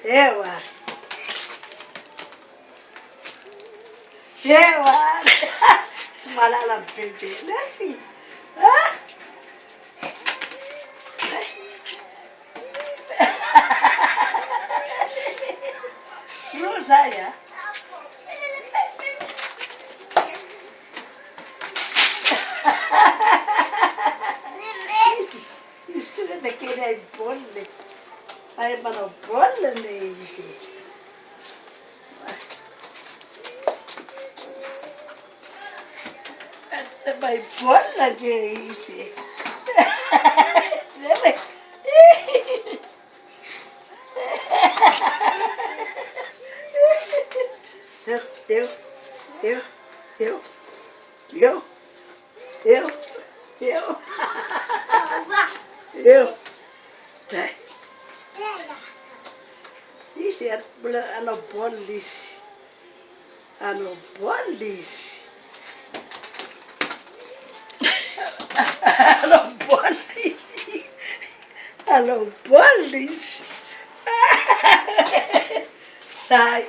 Ewan. Ewan. Semala lang bebe. Nasi. Ha? Rosa ya. Isto é daquele aí bolle. Aí para o bolle né isso. Vai bolle que é isso. Eu, eu, eu, eu, eu, eu, eu. Tá. Isso é ano bolis. Ano bolis. Ano bolis. Ano bolis. Sai.